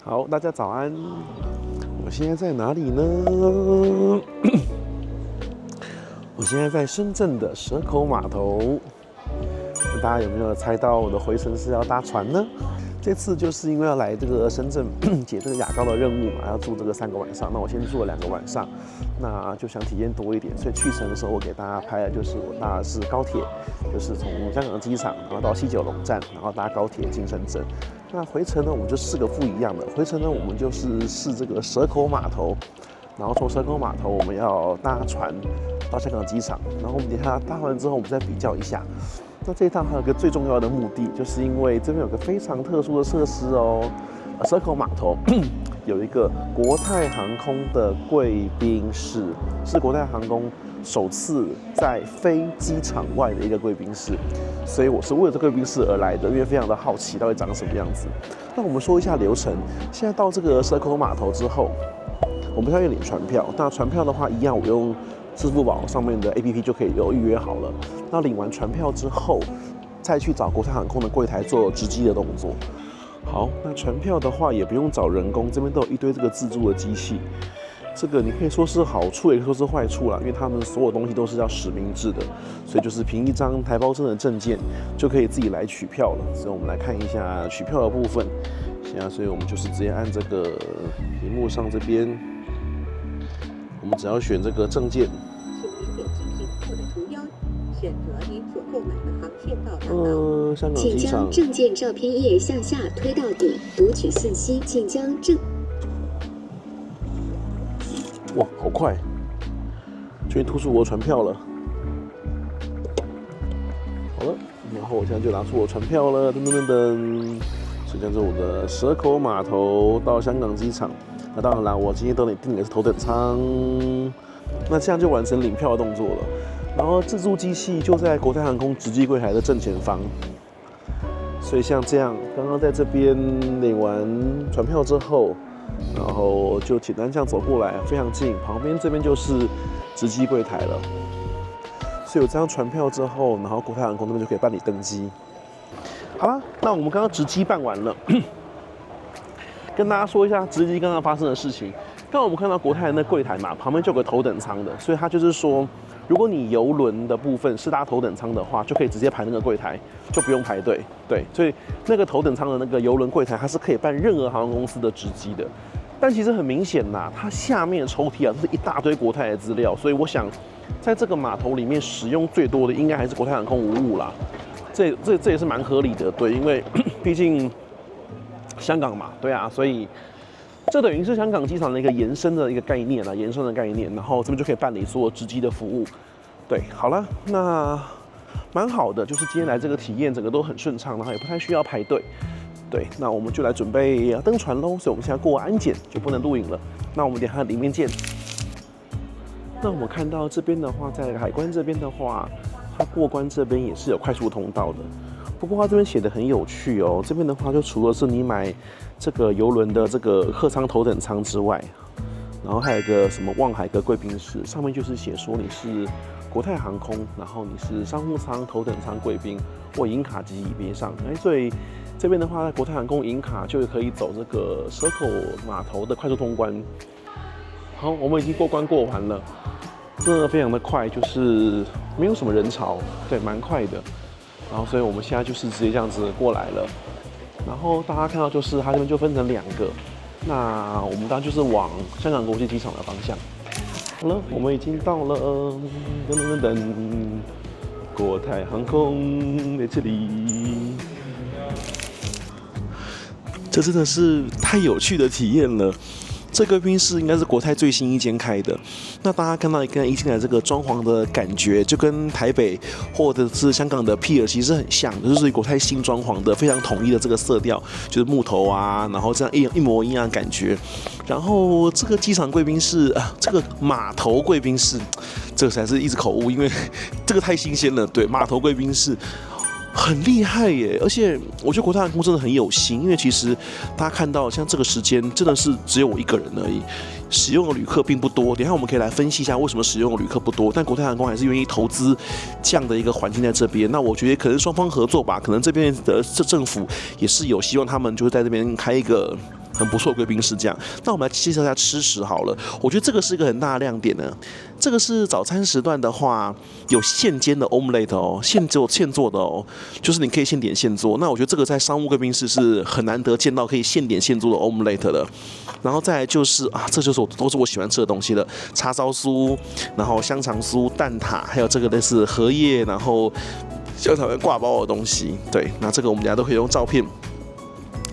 好，大家早安。我现在在哪里呢？我现在在深圳的蛇口码头。大家有没有猜到我的回程是要搭船呢？这次就是因为要来这个深圳解这个雅高的任务嘛，要住这个3个晚上。那我先住了2个晚上，那就想体验多一点，所以去程的时候我给大家拍的就是我搭的是高铁，就是从香港机场，然后到西九龙站，然后搭高铁进深圳。那回程呢，我们就4个不一样的。回程呢，我们就是这个蛇口码头，然后从蛇口码头我们要搭船到香港机场，然后我们等一下搭完之后，我们再比较一下。那这一趟还有一个最重要的目的，就是因为这边有个非常特殊的设施哦。蛇口码头有一个国泰航空的贵宾室，是国泰航空首次在非机场外的一个贵宾室，所以我是为了这贵宾室而来的，因为非常的好奇到底长什么样子。那我们说一下流程，现在到这个蛇口码头之后，我们要领船票。那船票的话，一样我用支付宝上面的 APP 就可以有预约好了。那领完船票之后，再去找国泰航空的柜台做值机的动作。好，那船票的话也不用找人工，这边都有一堆这个自助的机器。这个你可以说是好处，也可以说是坏处啦，因为他们所有东西都是要实名制的，所以就是凭一张台胞证的证件就可以自己来取票了。所以我们来看一下取票的部分。现在，所以我们就是直接按这个屏幕上这边，我们只要选这个证件。选择您所购买的航线到达岛。香港机场。请将证件照片页向下推到底，读取信息。请将证。哇，好快！终于吐出我的船票了。好了，然后我现在就拿出我的船票了，噔噔噔噔。所以这是我的蛇口码头到香港机场。那当然啦，我今天订的是头等舱。那这样就完成领票的动作了。然后自助机器就在国泰航空值机柜台的正前方，所以像这样，刚刚在这边领完船票之后，然后就简单这样走过来，非常近，旁边这边就是值机柜台了。所以有这张船票之后，然后国泰航空那边就可以办理登机。好了，那我们刚刚值机办完了，跟大家说一下值机刚刚发生的事情。刚刚我们看到国泰的那柜台嘛，旁边就有个头等舱的，所以它就是说，如果你邮轮的部分是搭头等舱的话，就可以直接排那个柜台，就不用排队。对，所以那个头等舱的那个邮轮柜台，它是可以办任何航空公司的值机的。但其实很明显呐，它下面的抽屉啊，这是一大堆国泰的资料，所以我想，在这个码头里面使用最多的，应该还是国泰航空无误啦。这也是蛮合理的，对，因为毕竟香港嘛，对啊，所以。这等于是香港机场的一个延伸的一个概念啦，延伸的概念，然后这边就可以办理所有值机的服务。对，好了，那蛮好的，就是今天来这个体验，整个都很顺畅，然后也不太需要排队。对，那我们就来准备登船喽，所以我们现在过完安检就不能录影了。那我们等一下里面见。那我们看到这边的话，在海关这边的话，它过关这边也是有快速通道的。不过它这边写的很有趣哦，这边的话就除了是你买这个邮轮的这个客舱头等舱之外，然后还有一个什么望海阁贵宾室，上面就是写说你是国泰航空，然后你是商务舱头等舱贵宾或银卡及以别上，所以这边的话，国泰航空银卡就可以走这个蛇口码头的快速通关。好，我们已经过关过完了，真的非常的快，就是没有什么人潮，对，蛮快的。然后，所以我们现在就是直接这样子过来了。然后大家看到就是它这边就分成2个，那我们当然就是往香港国际机场的方向。好了，我们已经到了，噔噔噔噔，国泰航空在这里。这真的是太有趣的体验了。这个贵宾室应该是国泰最新一间开的。那大家看到一进来这个装潢的感觉，就跟台北或者是香港的 Pier 其实很像，就是国泰新装潢的非常统一的这个色调，就是木头啊，然后这样一模一样的感觉。然后这个机场贵宾室这个码头贵宾室，这个才是一直口误，因为这个太新鲜了。对，码头贵宾室。很厉害耶！而且我觉得国泰航空真的很有心，因为其实大家看到像这个时间真的是只有我一个人而已，使用的旅客并不多。等一下我们可以来分析一下为什么使用的旅客不多，但国泰航空还是愿意投资这样的一个环境在这边。那我觉得可能双方合作吧，可能这边的政府也是有希望他们就是在这边开一个很不错的贵宾室这样。那我们来介绍一下吃食好了，我觉得这个是一个很大的亮点呢。这个是早餐时段的话，有现煎的 omelette 哦，现做的哦，就是你可以现点现做。那我觉得这个在商务贵宾室是很难得见到可以现点现做的 omelette 的。然后再来就是这就是都是我喜欢吃的东西了，叉烧酥，然后香肠酥、蛋挞，还有这个类似荷叶，然后香肠跟挂包的东西。对，那这个我们等下都可以用照片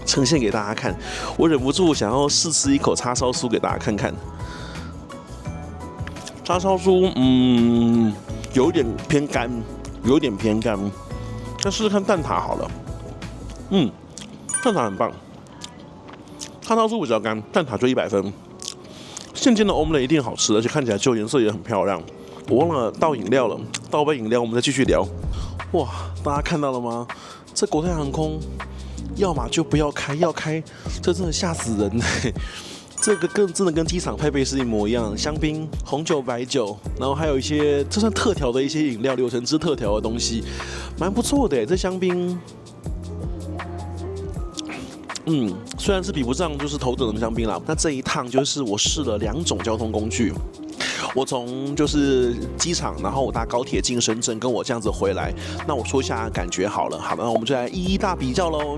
呈现给大家看。我忍不住想要试吃一口叉烧酥给大家看看。叉烧酥，有一点偏干，那试试看蛋挞好了。蛋挞很棒，叉烧酥比较干，蛋挞就100分。现煎的 omelette 一定好吃，而且看起来就颜色也很漂亮。我忘了倒饮料了，倒杯饮料，我们再继续聊。哇，大家看到了吗？这国泰航空，要么就不要开，要开，这真的吓死人这个真的跟机场配备是一模一样，香槟、红酒、白酒，然后还有一些这算特调的一些饮料，柳橙汁特调的东西，蛮不错的。这香槟，虽然是比不上就是头等的香槟啦，那这一趟就是我试了2种交通工具。我从就是机场，然后我搭高铁进深圳，跟我这样子回来。那我说一下感觉好了，好，那我们就来一一大比较喽。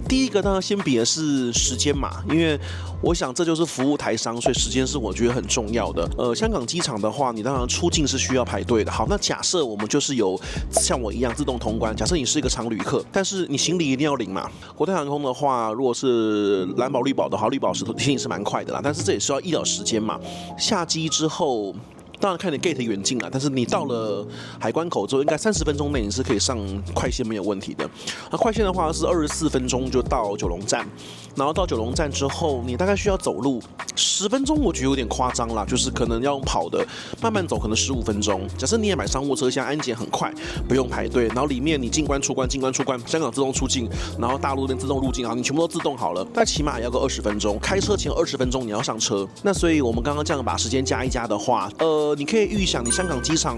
第一个当然先比的是时间嘛，因为我想这就是服务台商，所以时间是我觉得很重要的。香港机场的话，你当然出境是需要排队的。好，那假设我们就是有像我一样自动通关，假设你是一个常旅客，但是你行李一定要领嘛。国泰航空的话，如果是蓝宝、绿宝的话，绿宝行李是蛮快的啦，但是这也需要1小时时间嘛。下机之后。当然看你 gate 远近了，但是你到了海关口之后，应该30分钟内你是可以上快线没有问题的。那快线的话是24分钟就到九龙站，然后到九龙站之后，你大概需要走路10分钟，我觉得有点夸张啦，就是可能要用跑的，慢慢走可能15分钟。假设你也买商务车厢，安检很快，不用排队，然后里面你进关出关，香港自动出境，然后大陆那边自动入境，好，你全部都自动好了，但起码也要个20分钟。开车前20分钟你要上车，那所以我们刚刚这样把时间加一加的话，你可以预想，你香港机场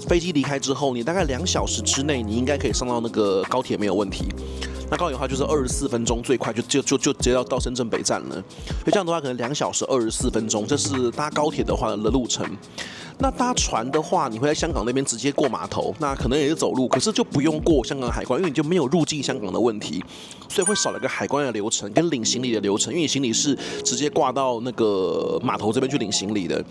飞机离开之后，你大概2小时之内，你应该可以上到那个高铁没有问题。那高铁的话就是24分钟，最快就直接到深圳北站了。所以这样的话，可能2小时24分钟，这是搭高铁的话的路程。那搭船的话，你会在香港那边直接过码头，那可能也是走路，可是就不用过香港海关，因为你就没有入境香港的问题，所以会少了一个海关的流程跟领行李的流程，因为你行李是直接挂到那个码头这边去领行李的。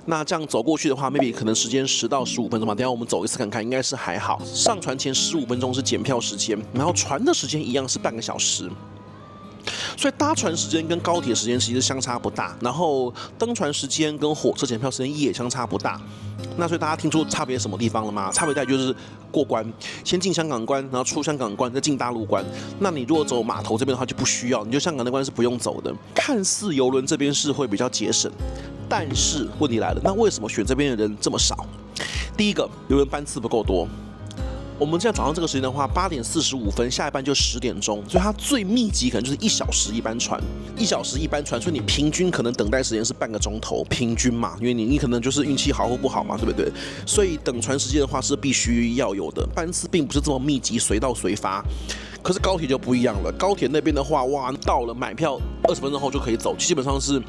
那这样走过去的话 ，maybe 可能时间10到15分钟吧。等一下我们走一次看看，应该是还好。上船前15分钟是检票时间，然后船的时间一样是半个小时。所以搭船时间跟高铁时间其实相差不大，然后登船时间跟火车检票时间也相差不大。那所以大家听出差别什么地方了吗？差别在就是过关，先进香港关，然后出香港关，再进大陆关。那你如果走码头这边的话就不需要，你就香港那关是不用走的。看似邮轮这边是会比较节省，但是问题来了，那为什么选这边的人这么少？第一个，邮轮班次不够多。我们现在早上这个时间的话，8点45分，下一班就10点钟，所以它最密集可能就是1小时一班船，1小时一班船，所以你平均可能等待时间是半个钟头，平均嘛，因为你可能就是运气好或不好嘛，对不对？所以等船时间的话是必须要有的，班次并不是这么密集，随到随发。可是高铁就不一样了，高铁那边的话，哇，到了买票20分钟后就可以走，基本上是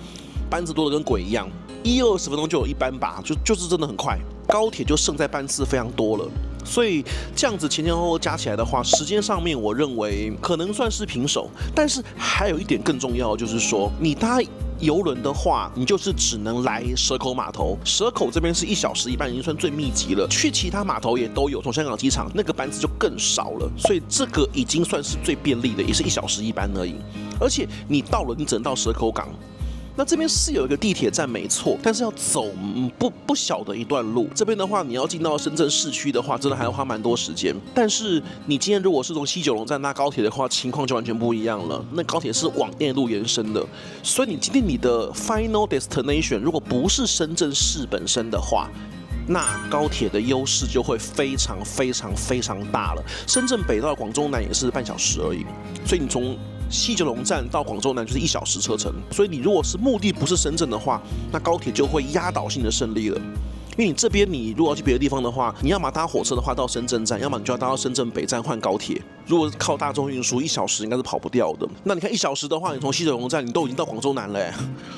班次多的跟鬼一样，20分钟就有一班吧，就是真的很快。高铁就胜在班次非常多了，所以这样子前前后后加起来的话，时间上面我认为可能算是平手。但是还有一点更重要，就是说你搭邮轮的话，你就是只能来蛇口码头，蛇口这边是1小时一班，已经算最密集了。去其他码头也都有，从香港机场那个班次就更少了，所以这个已经算是最便利的，也是1小时一班而已。而且你到了，你只能到蛇口港。那这边是有一个地铁站没错，但是要走不小的一段路。这边的话，你要进到深圳市区的话，真的还要花蛮多时间。但是你今天如果是从西九龙站搭高铁的话，情况就完全不一样了。那高铁是往内陆延伸的，所以你今天你的 final destination 如果不是深圳市本身的话，那高铁的优势就会非常非常非常大了。深圳北到广州南也是半小时而已，所以你从西九龙站到广州南就是1小时车程，所以你如果是目的不是深圳的话，那高铁就会压倒性的胜利了。因为你这边你如果要去别的地方的话，你要么搭火车的话到深圳站，要么你就要搭到深圳北站换高铁。如果靠大众运输，1小时应该是跑不掉的。那你看1小时的话，你从西九龙站你都已经到广州南了，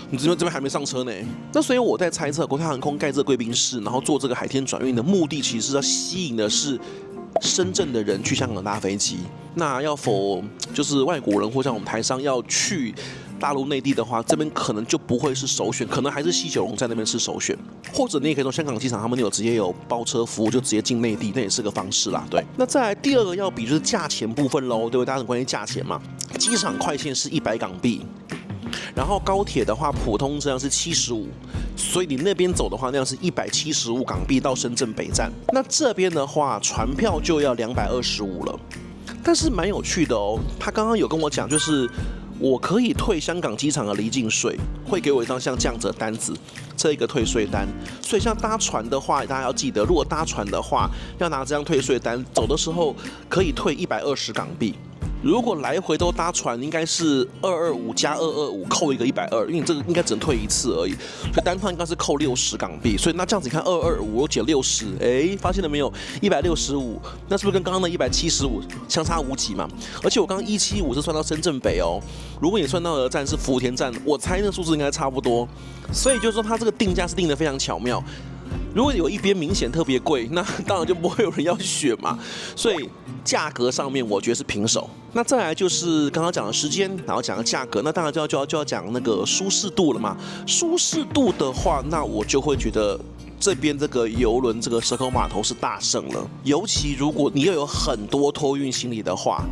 你这边还没上车呢。那所以我在猜测，国泰航空盖这贵宾室，然后做这个海天转运的目的，其实是要吸引的是深圳的人去香港搭飞机。那要否就是外国人或像我们台商要去大陆内地的话，这边可能就不会是首选，可能还是西九龙站那边是首选，或者你也可以从香港机场，他们直接有包车服务，就直接进内地，那也是个方式啦。对，那再来第二个要比就是价钱部分喽，对不对？大家很关心价钱嘛。机场快线是100港币，然后高铁的话，普通这样是75，所以你那边走的话，那样是175港币到深圳北站。那这边的话，船票就要225了。但是蛮有趣的哦，他刚刚有跟我讲，就是我可以退香港机场的离境税，会给我一张像这样子的单子，这一个退税单。所以像搭船的话，大家要记得，如果搭船的话，要拿这张退税单，走的时候可以退120港币。如果来回都搭船，应该是225加225扣一个120，因为你这个应该只能退一次而已，所以单趟应该是扣60港币。所以那这样子你看225我减60，发现了没有？165，那是不是跟刚刚的175相差无几嘛？而且我刚刚175是算到深圳北哦，如果你算到的站是福田站，我猜那数字应该差不多。所以就是说它这个定价是定得非常巧妙。如果有一边明显特别贵，那当然就不会有人要选嘛。所以价格上面我觉得是平手。那再来就是刚刚讲的时间，然后讲的价格，那当然就要讲那个舒适度了嘛。舒适度的话，那我就会觉得这边这个邮轮这个蛇口码头是大胜了。尤其如果你又有很多托运行李的话，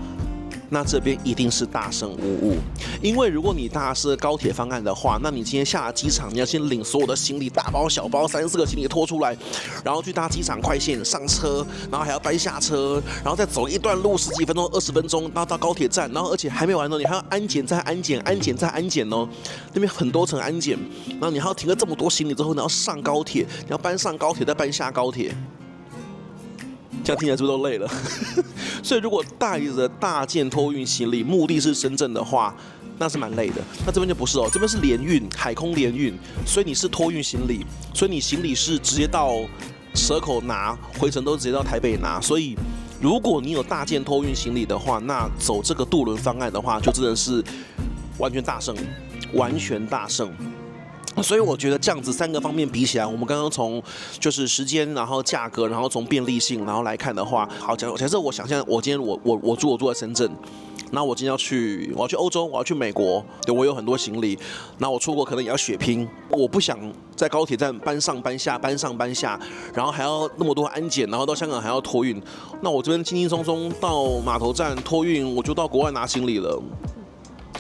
那这边一定是大胜无误，因为如果你搭的是高铁方案的话，那你今天下了机场，你要先领所有的行李，大包小包3、4个行李拖出来，然后去搭机场快线上车，然后还要搬下车，然后再走一段路10几分钟、20分钟，然后到高铁站，然后而且还没完呢，你还要安检再安检，安检再安检哦，那边很多层安检，然后你还要停了这么多行李之后，你要上高铁，你要搬上高铁再搬下高铁。这样听起来是不是都累了？所以如果带着大件托运行李，目的是深圳的话，那是蛮累的。那这边就不是哦，这边是联运，海空联运，所以你是托运行李，所以你行李是直接到蛇口拿，回程都直接到台北拿。所以如果你有大件托运行李的话，那走这个渡轮方案的话，就真的是完全大胜，完全大胜。所以我觉得这样子3个方面比起来，我们刚刚从就是时间，然后价格，然后从便利性，然后来看的话，好，假设我想象我今天我住在深圳，那我今天我要去欧洲，我要去美国，对我有很多行李，那我出国可能也要血拼，我不想在高铁站搬上搬下，搬上搬下，然后还要那么多安检，然后到香港还要托运，那我这边轻轻松松到码头站托运，我就到国外拿行李了。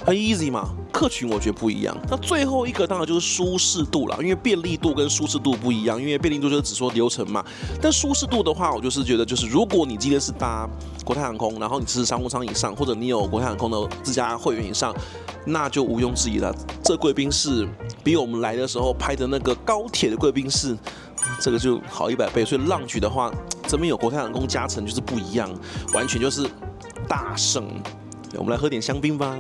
很 easy 嘛，客群我觉得不一样。那最后一个当然就是舒适度啦，因为便利度跟舒适度不一样。因为便利度就是只说流程嘛，但舒适度的话，我就是觉得就是如果你今天是搭国泰航空，然后你是商务舱以上，或者你有国泰航空的自家会员以上，那就毋庸置疑了。这贵宾室比我们来的时候拍的那个高铁的贵宾室，这个就好100倍。所以浪举的话，这边有国泰航空加成就是不一样，完全就是大胜。我们来喝点香槟吧。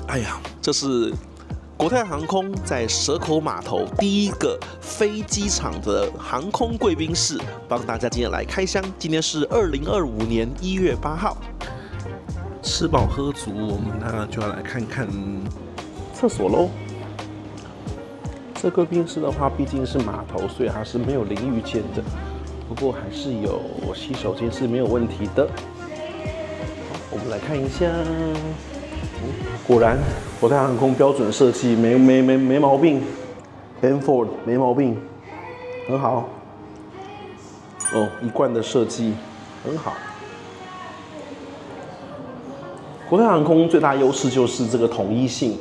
哎呀，这是国泰航空在蛇口码头第一个非机场的航空贵宾室，帮大家今天来开箱。今天是2025年1月8号，吃饱喝足，我们当然就要来看看厕所喽。这贵宾室的话，毕竟是码头，所以它是没有淋浴间的，不过还是有洗手间是没有问题的。我们来看一下。果然，国泰航空标准设计没毛病 ，Benford 没毛病，很好。哦，一贯的设计很好。国泰航空最大优势就是这个统一性，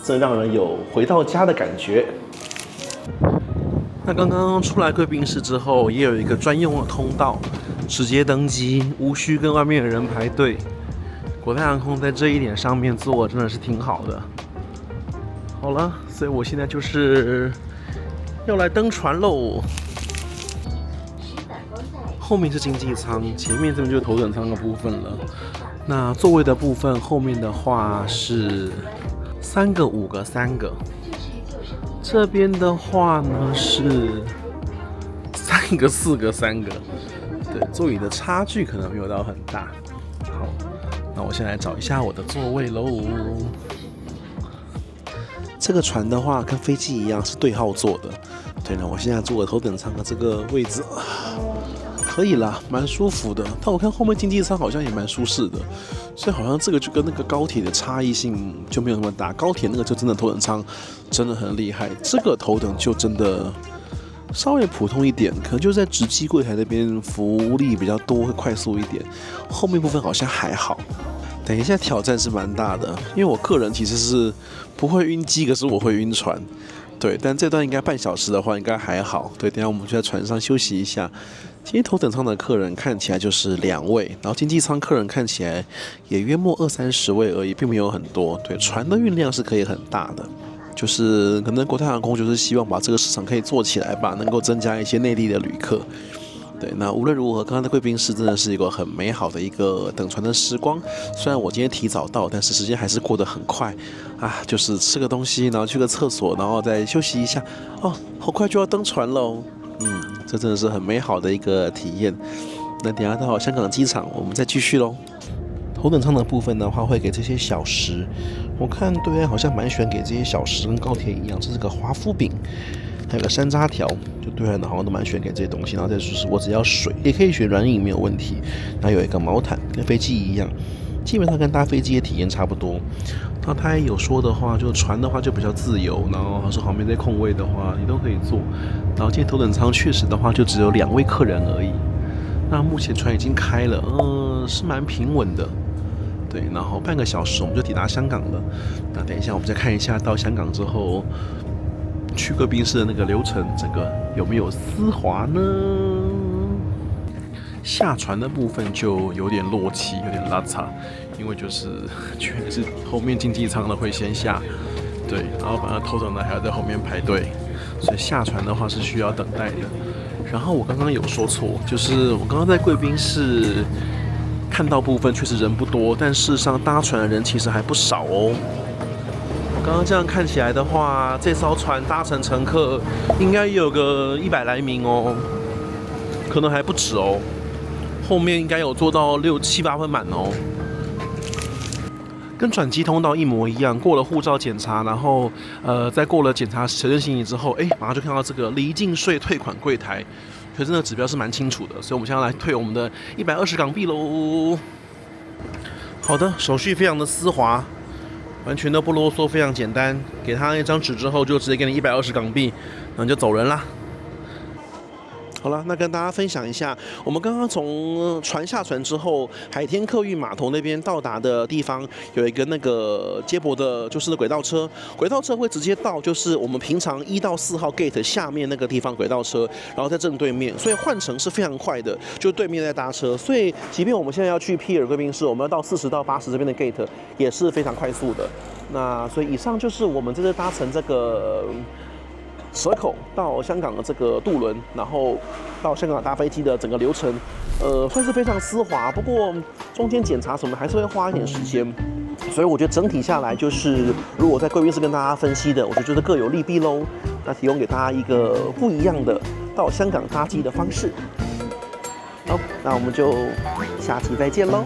这让人有回到家的感觉。那刚刚出来贵宾室之后，也有一个专用的通道，直接登机，无需跟外面的人排队。国泰航空在这一点上面做真的是挺好的。好了，所以我现在就是要来登船喽。后面是经济舱，前面这边就是头等舱的部分了。那座位的部分，后面的话是3个、5个、3个。这边的话呢是3个、4个、3个，对，座椅的差距可能没有到很大。好，那我先来找一下我的座位喽。这个船的话跟飞机一样是对号座的，对呢，我现在坐的头等舱的这个位置可以啦，蛮舒服的。但我看后面经济舱好像也蛮舒适的，所以好像这个就跟那个高铁的差异性就没有那么大。高铁那个就真的头等舱真的很厉害，这个头等就真的稍微普通一点，可能就在值机柜台那边福利比较多，会快速一点。后面部分好像还好。等一下挑战是蛮大的，因为我个人其实是不会晕机，可是我会晕船。对，但这段应该半小时的话应该还好。对，等一下我们就在船上休息一下。今天头等舱的客人看起来就是2位，然后经济舱客人看起来也约莫20-30位而已，并没有很多。对，船的运量是可以很大的，就是可能国泰航空就是希望把这个市场可以做起来吧，能够增加一些内地的旅客。对，那无论如何，刚刚的贵宾室真的是一个很美好的一个等船的时光。虽然我今天提早到，但是时间还是过得很快啊！就是吃个东西，然后去个厕所，然后再休息一下。哦，好快就要登船喽！这真的是很美好的一个体验。那等一下到香港机场，我们再继续喽。头等舱的部分的话，会给这些小食。我看对岸好像蛮喜欢给这些小食，跟高铁一样，这是个华夫饼。还有个山楂条，就对岸的好像都蛮喜欢给这些东西，然后再就是我只要水，也可以选软饮没有问题。然后有一个毛毯，跟飞机一样，基本上跟搭飞机的体验差不多。那他也有说的话，就船的话就比较自由，然后他说旁边这空位的话你都可以坐。然后今天头等舱确实的话就只有2位客人而已。那目前船已经开了，是蛮平稳的。对，然后半个小时我们就抵达香港了。那等一下我们再看一下到香港之后。去贵宾室的那个流程，整个有没有丝滑呢？下船的部分就有点落漆，有点拉碴，因为就是全是后面经济舱的会先下，对，然后反正头等的还要在后面排队，所以下船的话是需要等待的。然后我刚刚有说错，就是我刚刚在贵宾室看到部分确实人不多，但事实上搭船的人其实还不少哦。刚刚这样看起来的话，这艘船搭乘乘客应该也有个100来名哦，可能还不止哦。后面应该有坐到6、7、8分满哦。跟转机通道一模一样，过了护照检查，然后再过了检查承认行李之后，马上就看到这个离境税退款柜台，所以真的指标是蛮清楚的。所以我们现在来退我们的120港币喽。好的，手续非常的丝滑。完全都不啰嗦，非常简单。给他一张纸之后，就直接给你120港币，然后就走人啦。好了，那跟大家分享一下，我们刚刚从船下船之后，海天客运码头那边到达的地方，有一个那个接驳的，就是轨道车。轨道车会直接到，就是我们平常1到4号 gate 下面那个地方轨道车，然后在正对面，所以换乘是非常快的，就对面在搭车。所以，即便我们现在要去皮尔贵宾室，我们要到40到80这边的 gate 也是非常快速的。那所以以上就是我们这次搭乘这个蛇口到香港的这个渡轮，然后到香港搭飞机的整个流程，算是非常丝滑。不过中间检查什么还是会花一点时间，所以我觉得整体下来就是，如果在贵宾室跟大家分析的，我就觉得各有利弊喽。那提供给大家一个不一样的到香港搭机的方式。好，那我们就下期再见喽。